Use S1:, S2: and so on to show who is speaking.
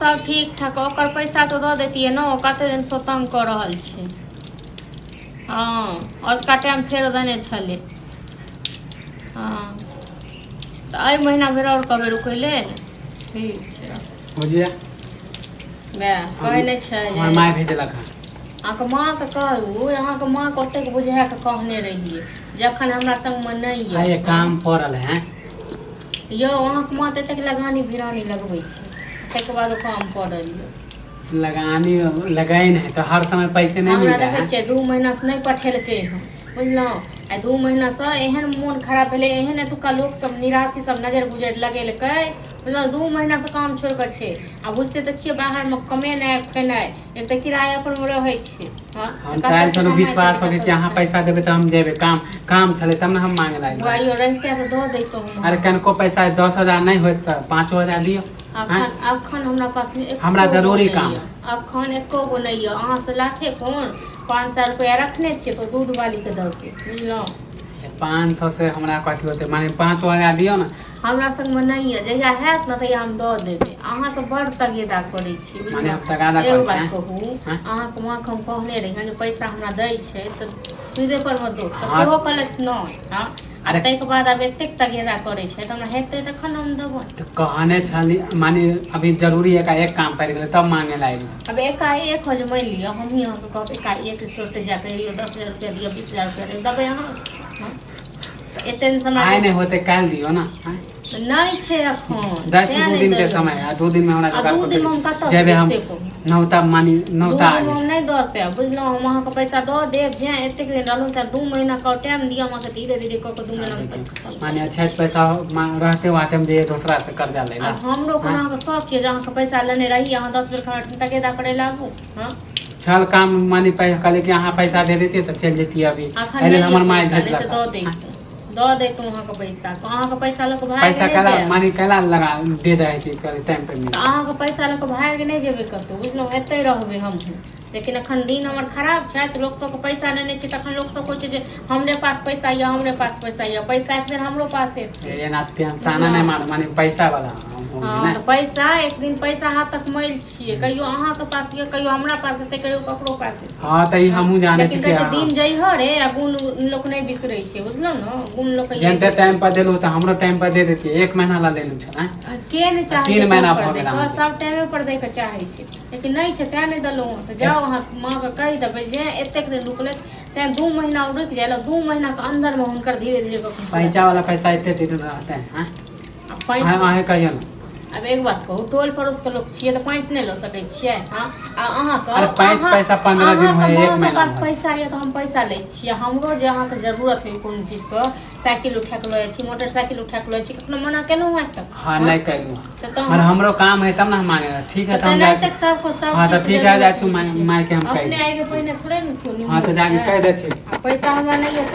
S1: सब ठीक ठाक। ओकर पैसा तो दऽ देतियै ने, कते दिन से तंग कऽ रहल छै। हाँ अजुका टाइम फेर देने छलै। हाँ तऽ एहि महीना भरि आओर कहबै रुकै लेल। ठीक छै
S2: बुझिए
S1: कहै नहि छै
S2: हमर माय भेजलक हँ।
S1: अहाँके माँके कहू, अहाँके माँके ओतेक बुझा कऽ कहने रहियै जखन हमरा संगमे नहीं
S2: ये काम पड़ल है
S1: यौ। अहाँके माँ तऽ एतेक लगानी भिरानी लगबै छै, ताहिके बाद ओ काम पड़ल यऽ।
S2: लगानी लगाई नहीं तो हर समय पैसे नहीं मिलते हैं।
S1: देखै छियै 2 महीना से नहीं पठेलकै हँ, बुझलहुँ। आ 2 महीना से एहन मोन खराब भेलै, एहन एतुका लोक सब निराशी सब नजर गुजर लगेलकै, बुझलहुँ। 2 महीना से काम छोड़ि कऽ छै। आ बुझते तऽ छियै बाहरमे कमेनाइ खेनाइ, एक तऽ किराया पर रहै छै।
S2: हम काल्हि चलो विश्वास हो कि अहाँ पैसा देबै तऽ हम जेबै। काम छलै तब ने हम मांगे लायक
S1: भाइयो रहिते तऽ दऽ दैतहुँ।
S2: अरे कनको पैसा 10,000 नहीं होत तऽ 5,000 दियो।
S1: अखन हमरा पास
S2: हमरा जरूरी काम
S1: अखन एको गो नहीं है। अहाँ से लाखे फोन 500 रुपया रखने छियै तो दूध वाली के दऽ के, बुझलहुँ।
S2: 500 से हमरा कथी होते, माने 5,000 दियो ना।
S1: हमरा संगमे नहीं है, जहिया हैत ने तहिया हम दऽ देबै। अहाँ तऽ बड़ तगेदा करै छी,
S2: माने हम तगादा
S1: एगो
S2: करै
S1: बात कहू, अहाँके माँ के हम कहने रही जे पैसा हमरा दै छै तऽ सूदे पर मे दो, तऽ सेहो कहलथि नहीं। हाँ अरे ताहिके बाद अब एतेक तगेदा करै छै तऽ हमरा हेतै तखन हम देबै।
S2: तो कहने छली, माने अभी जरूरी है का एक काम पड़ गेलै तब मांगे लायक।
S1: अब एकाएक हो जे मान लिअ हम ही अहाँके कहबै एकाएक तुरंत जाके 10,000 रुपया दिअ, 20,000 रुपया देबै अहाँ। एते समय
S2: आइ नहीं होते काल्हि दियो ना।
S1: नहीं छै अखन
S2: 2 दिन के समय है। 2 दिन में हमरा जुगाड़
S1: 2 दिन में हम कतऽ
S2: जेबे हम
S1: से
S2: नौता मानी नौता
S1: हम नहीं दऽ पाएब, बुझलहुँ। हम अहाँके पैसा दऽ देब, जे एतेक दिन रहलहुँ तऽ 2 महीना का टाइम दिअ अहाँके, धीरे धीरे कऽ के 2 महीना में
S2: माने अच्छा पैसा रहते वाटे में जे दूसरा से कर्जा ले ला।
S1: हमरो कोनो अहाँके शौक है जे अहाँके पैसा लेने रही, अहाँ 10 बेर खड़ा तगेदा करे लागू। हाँ
S2: छल काम मानी कहले कि अहाँ पैसा दे देती तो चल जेती। अभी हमर माय भेजलक
S1: दऽ दे तुम अहाँके पैसा, तो अहाँके पैसा लऽ के भाग
S2: पैसा कला मानी कला लगा दे दे थी टाइम पे मिल।
S1: अहाँके पैसा लऽ के भाग नहीं जेबे कतौ, बुझलहुँ। एते रहबै हम, लेकिन अखन दिन हमर खराब छै। लोक सबके पैसा लेने छै तखन लोक सब कहै छै जे हमरे पास पैसा यऽ, हमरे पास पैसा यऽ। पैसा एक दिन हमरो पास है।
S2: एना ताना नहीं मार, माने पैसा वाला।
S1: हाँ तो पैसा एक दिन पैसा हाथ तक मैल छियै, कहियो अहाँके पास यऽ, कहियो हमरा पास हेतै, कहियो ककरो पास हेतै।
S2: हाँ तो हमहू जाने छी
S1: कि दिन जइहो रे आ गुण लोक नहीं बिसरै छै, बुझलहुँ न। गुण लोक
S2: जते टाइम पर देलू त हमरो टाइम पर दे देती। 1 महीना ला लेलू छ
S1: के नहीं चाहे
S2: 3 महीना भऽ गेल
S1: तो सब टाइमे पर दै के चाहे छै, लेकिन नहीं छै तैं नहीं देलहुँ। तो जाओ अहाँ माँ के कहि देबै जे एतेक दिन रुकले तैं 2 महीना रुक जाए। 2 महीना के अंदर में हुनकर धीरे धीरे
S2: पैसा वाला पैसा एते रहते हैं। हां कहियो ना।
S1: अब एक बात कहू, टोल पड़ोस के लोग छियै तऽ 5 नहीं लऽ सकै छियै। हाँ अहाँके
S2: अरे 5 पैसा 15 दिन में 1 महीना
S1: पास पैसा ये तो हम पैसा लै छियै। हमरो जे अहाँके जरूरत है कोनो चीज के, साइकिल उठा के लऽ छी, मोटरसाइकिल उठा के लऽ छी, कखनो मना केलहुँ है तक?
S2: हाँ नहीं कहलू, पर हमरो काम है तब ना हम मांगे। ठीक है तो हम
S1: जाए तक सबको सब।
S2: हां तो ठीक है जा छु माय के हम कह
S1: अपने आगे पहिने थोड़े न।
S2: हां तो जाके कह दे छी
S1: पैसा हमरा नहीं है।